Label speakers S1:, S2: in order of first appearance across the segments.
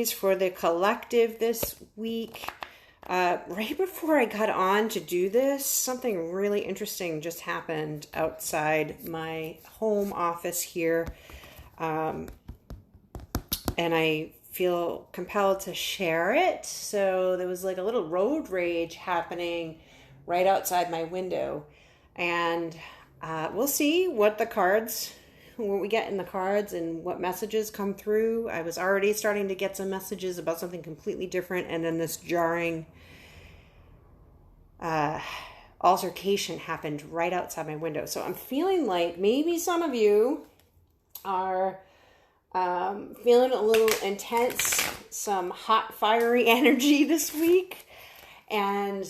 S1: For the collective this week. Right before I got on to do this, something really interesting just happened outside my home office here. And I feel compelled to share it. So there was like a little road rage happening right outside my window. And we'll see what we get in the cards and what messages come through. I was already starting to get some messages about something completely different, and then this jarring altercation happened right outside my window. So I'm feeling like maybe some of you are feeling a little intense, some hot, fiery energy this week. And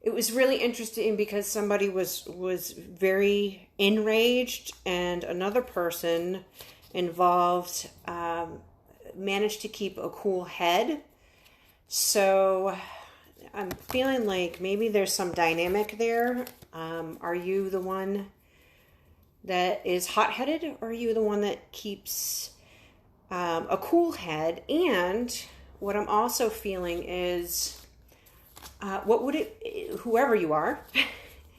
S1: it was really interesting because somebody was very enraged, and another person involved managed to keep a cool head. So I'm feeling like maybe there's some dynamic there. Are you the one that is hot-headed, or are you the one that keeps a cool head? And what I'm also feeling is whoever you are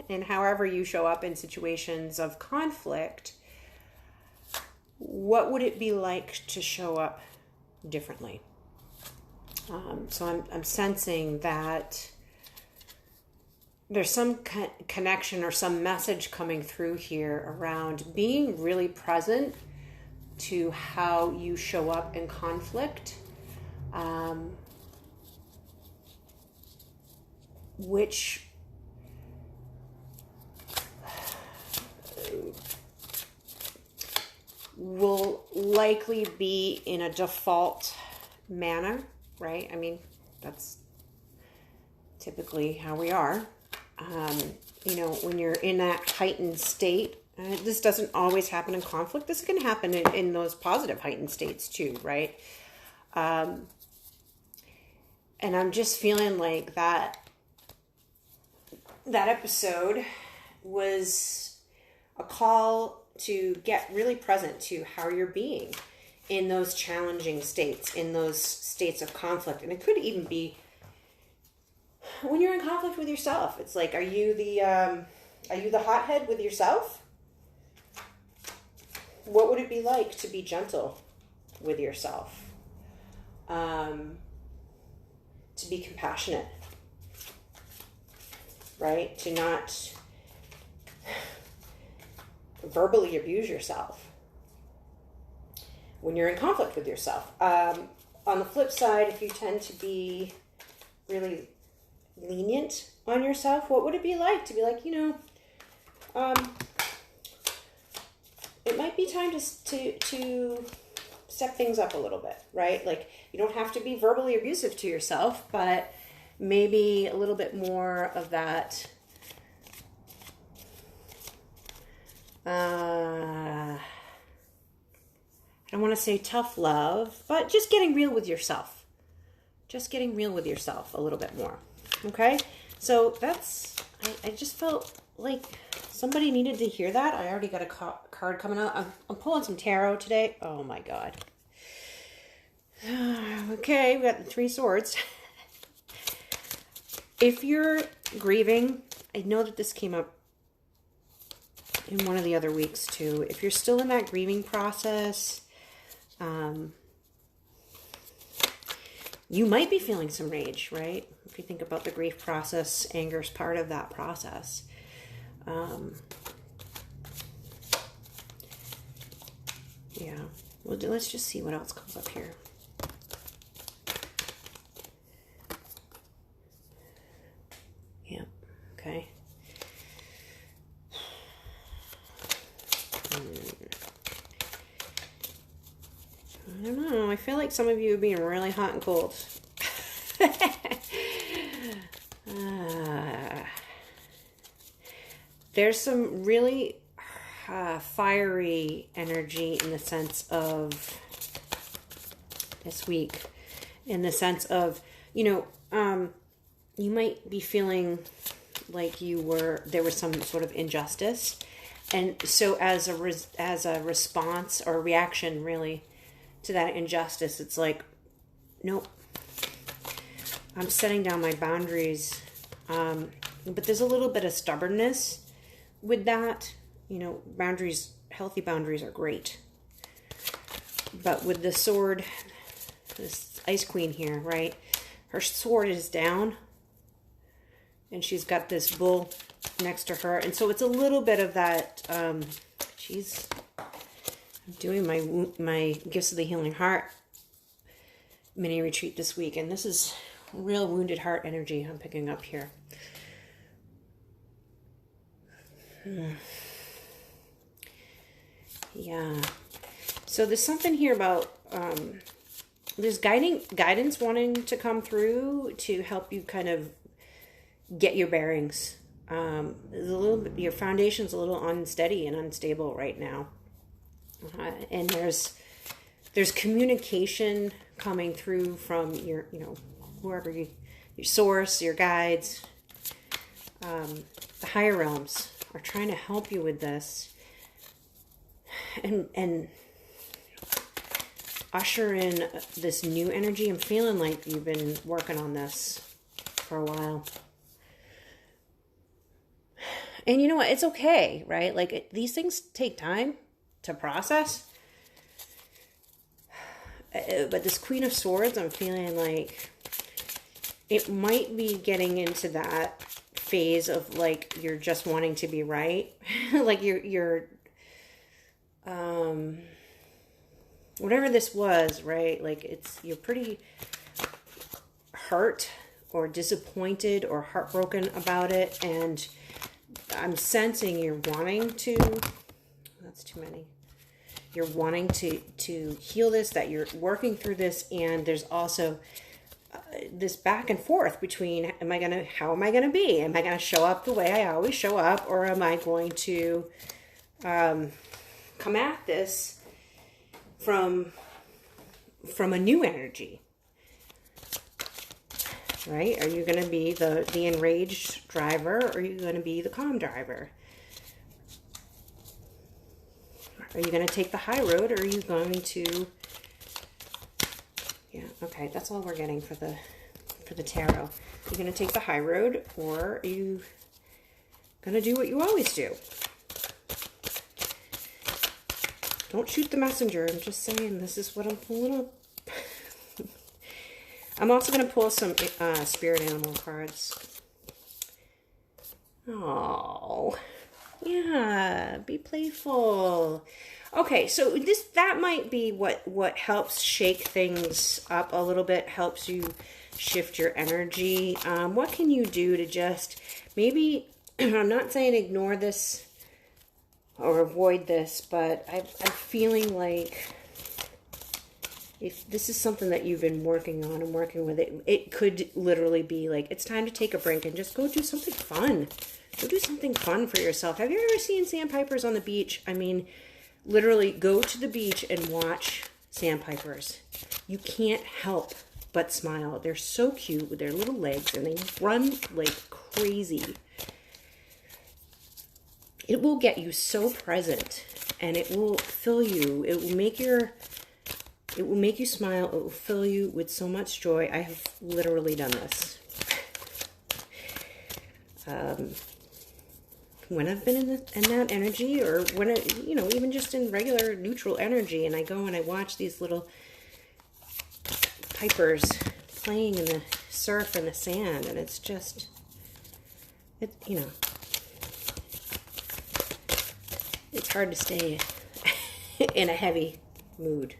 S1: and however you show up in situations of conflict, what would it be like to show up differently? So I'm sensing that there's some connection or some message coming through here around being really present to how you show up in conflict. Which will likely be in a default manner, right? I mean, that's typically how we are. When you're in that heightened state, this doesn't always happen in conflict. This can happen in those positive heightened states too, right? And I'm just feeling like that episode was a call to get really present to how you're being in those challenging states, in those states of conflict. And it could even be when you're in conflict with yourself. It's like, are you the hothead with yourself? What would it be like to be gentle with yourself? To be compassionate? Right? To not verbally abuse yourself when you're in conflict with yourself. On the flip side, if you tend to be really lenient on yourself, what would it be like to be like, it might be time to step things up a little bit, right? Like, you don't have to be verbally abusive to yourself, but maybe a little bit more of that I don't want to say tough love, but just getting real with yourself. Just getting real with yourself a little bit more. Okay? So I just felt like somebody needed to hear that. I already got a card coming out. I'm pulling some tarot today. Oh my God. Okay, we got the 3 swords. If you're grieving, I know that this came up in one of the other weeks too. If you're still in that grieving process, you might be feeling some rage, right? If you think about the grief process, anger is part of that process. Yeah, well, let's just see what else comes up here. Yeah, okay. I don't know. I feel like some of you are being really hot and cold. There's some really fiery energy in the sense of this week. In the sense of, you might be feeling like there was some sort of injustice. And so as a response or reaction, really, to that injustice. It's like, nope, I'm setting down my boundaries. But there's a little bit of stubbornness with that. You know, boundaries, healthy boundaries are great. But with the sword, this Ice Queen here, right? Her sword is down. And she's got this bull next to her. And so it's a little bit of that, I'm doing my Gifts of the Healing Heart mini retreat this week. And this is real wounded heart energy I'm picking up here. Yeah. So there's something here about, there's guidance wanting to come through to help you kind of get your bearings. There's a little bit, your foundation's a little unsteady and unstable right now. And there's communication coming through from your, whoever your source, your guides, the higher realms are trying to help you with this and usher in this new energy. I'm feeling like you've been working on this for a while. And you know what? It's okay, right? Like, these things take time to process. But this Queen of Swords, I'm feeling like it might be getting into that phase of, like, you're just wanting to be right. Like, you're whatever this was, right? Like, you're pretty hurt or disappointed or heartbroken about it, and I'm sensing you're wanting to, that's too many. You're wanting to heal this, that you're working through this, and there's also this back and forth between, how am I going to be? Am I going to show up the way I always show up, or am I going to come at this from a new energy? Right? Are you going to be the enraged driver, or are you going to be the calm driver? Are you going to take the high road, or are you going to... Yeah, okay, that's all we're getting for the tarot. Are you going to take the high road, or are you going to do what you always do? Don't shoot the messenger. I'm just saying, this is what I'm pulling up. I'm also going to pull some spirit animal cards. Oh, yeah, be playful. Okay, so that might be what helps shake things up a little bit, helps you shift your energy. What can you do to just maybe, I'm not saying ignore this or avoid this, but I'm feeling like if this is something that you've been working on and working with, it could literally be like, it's time to take a break and just go do something fun. Go do something fun for yourself. Have you ever seen sandpipers on the beach? I mean, literally go to the beach and watch sandpipers. You can't help but smile. They're so cute with their little legs, and they run like crazy. It will get you so present, and it will fill you. It will make you smile. It will fill you with so much joy. I have literally done this. When I've been in that energy, or when even just in regular neutral energy, and I go and I watch these little pipers playing in the surf and the sand, and it's just, it's hard to stay in a heavy mood.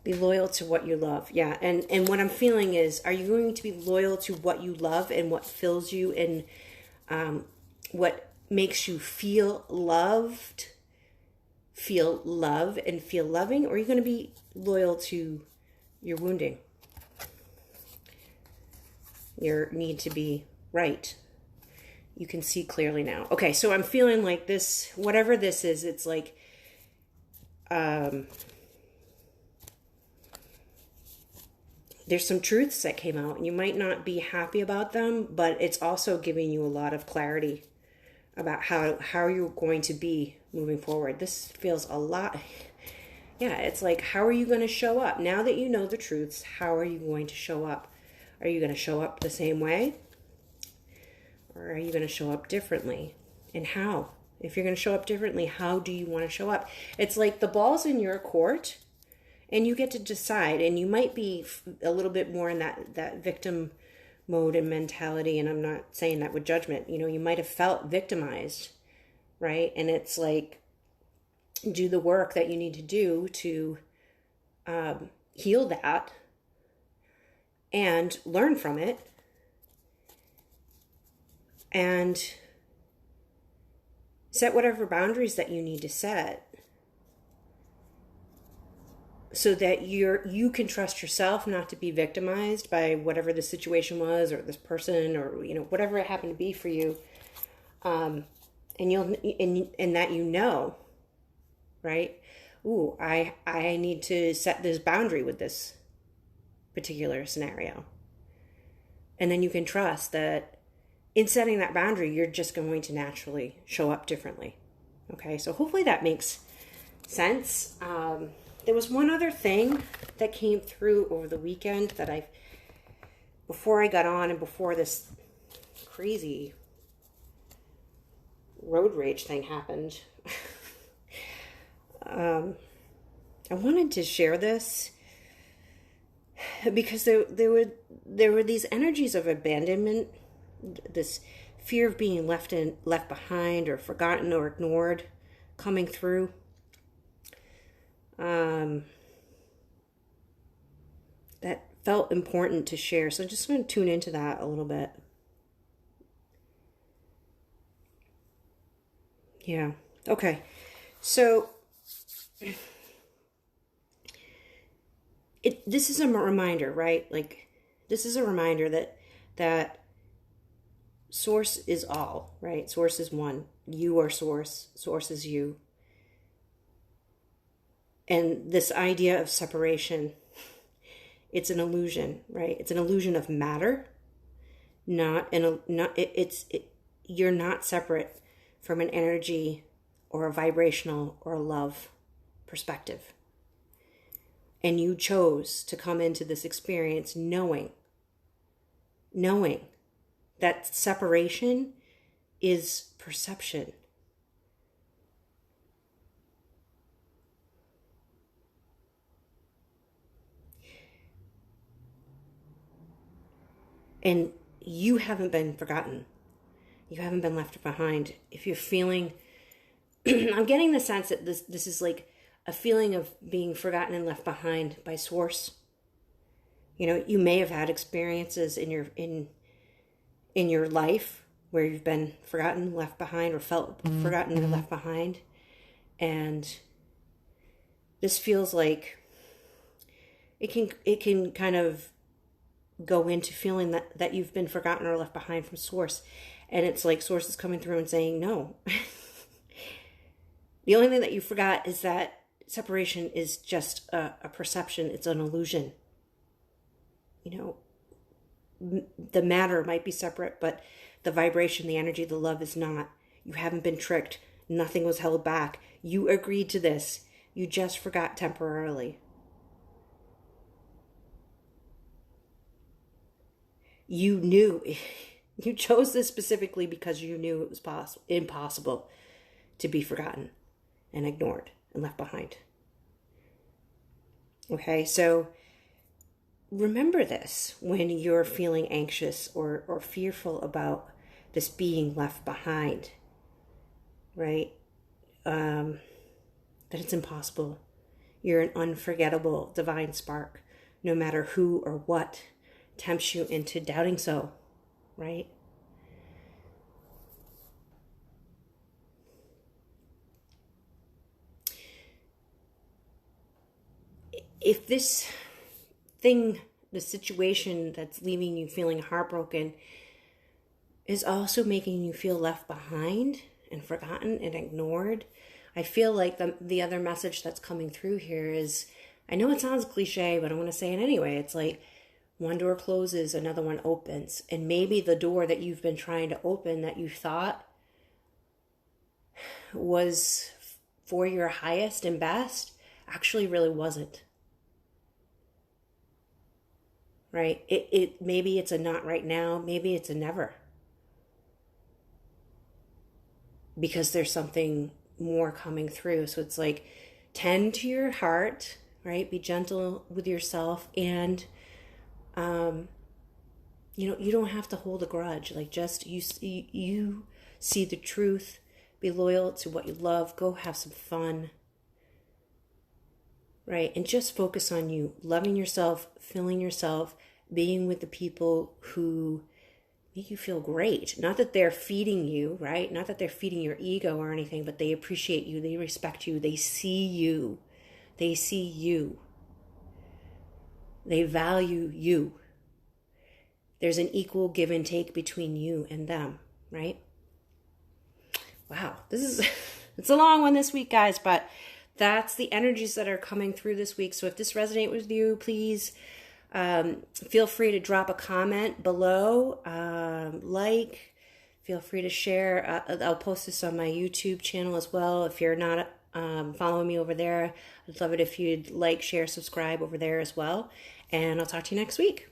S1: Be loyal to what you love. Yeah, and what I'm feeling is, are you going to be loyal to what you love and what fills you and what makes you feel loved, feel love, and feel loving? Or are you going to be loyal to your wounding, your need to be right? You can see clearly now. Okay, so I'm feeling like this, whatever this is, it's like, there's some truths that came out, and you might not be happy about them, but it's also giving you a lot of clarity about how you're going to be moving forward. This feels a lot Yeah, it's like, how are you going to show up? Now that you know the truths, how are you going to show up? Are you going to show up the same way? Or are you going to show up differently? And how? If you're going to show up differently, how do you want to show up? It's like the ball's in your court and you get to decide. And you might be a little bit more in that victim mode and mentality. And I'm not saying that with judgment. You know, you might have felt victimized, right? And it's like, do the work that you need to do to heal that and learn from it and set whatever boundaries that you need to set so that you can trust yourself not to be victimized by whatever the situation was or this person or, you know, whatever it happened to be for you. And that, you know, right? Ooh, I need to set this boundary with this particular scenario. And then you can trust that in setting that boundary, you're just going to naturally show up differently. Okay, so hopefully that makes sense. There was one other thing that came through over the weekend that before I got on and before this crazy road rage thing happened. I wanted to share this because there were these energies of abandonment, this fear of being left behind or forgotten or ignored coming through. That felt important to share. So I'm just going to tune into that a little bit. Yeah. Okay. So this is a reminder, right? Like, this is a reminder that source is all, right? Source is one. You are source. Source is you. And this idea of separation, it's an illusion, right? It's an illusion of matter. You're not separate from an energy or a vibrational or a love perspective. And you chose to come into this experience knowing that separation is perception. And you haven't been forgotten. You haven't been left behind. If you're feeling, I'm getting the sense that this is like a feeling of being forgotten and left behind by source. You know, you may have had experiences in your life where you've been forgotten, left behind, or felt forgotten and left behind. And this feels like it can kind of go into feeling that you've been forgotten or left behind from source. And it's like source is coming through and saying, no. The only thing that you forgot is that separation is just a perception. It's an illusion. You know, the matter might be separate, but the vibration, the energy, the love is not. You haven't been tricked. Nothing was held back. You agreed to this. You just forgot temporarily. You knew, you chose this specifically because you knew it was impossible to be forgotten and ignored and left behind. Okay, so remember this when you're feeling anxious or fearful about this being left behind, right? That it's impossible. You're an unforgettable divine spark, no matter who or what tempts you into doubting so, right? If this thing, the situation that's leaving you feeling heartbroken is also making you feel left behind and forgotten and ignored, I feel like the other message that's coming through here is, I know it sounds cliche, but I'm going to say it anyway. It's like one door closes, another one opens. And maybe the door that you've been trying to open that you thought was for your highest and best actually really wasn't. Right? Maybe it's a not right now, maybe it's a never. Because there's something more coming through. So it's like, tend to your heart, right? Be gentle with yourself, and you don't have to hold a grudge. Like, just you see the truth, be loyal to what you love, go have some fun, right? And just focus on you, loving yourself, filling yourself, being with the people who make you feel great. Not that they're feeding you, right? Not that they're feeding your ego or anything, but they appreciate you, they respect you, they see you. They see you. They value you. There's an equal give and take between you and them, right? Wow, it's a long one this week, guys, but that's the energies that are coming through this week. So if this resonates with you, please feel free to drop a comment below, feel free to share. I'll post this on my YouTube channel as well. If you're not following me over there, I'd love it if you'd like, share, subscribe over there as well. And I'll talk to you next week.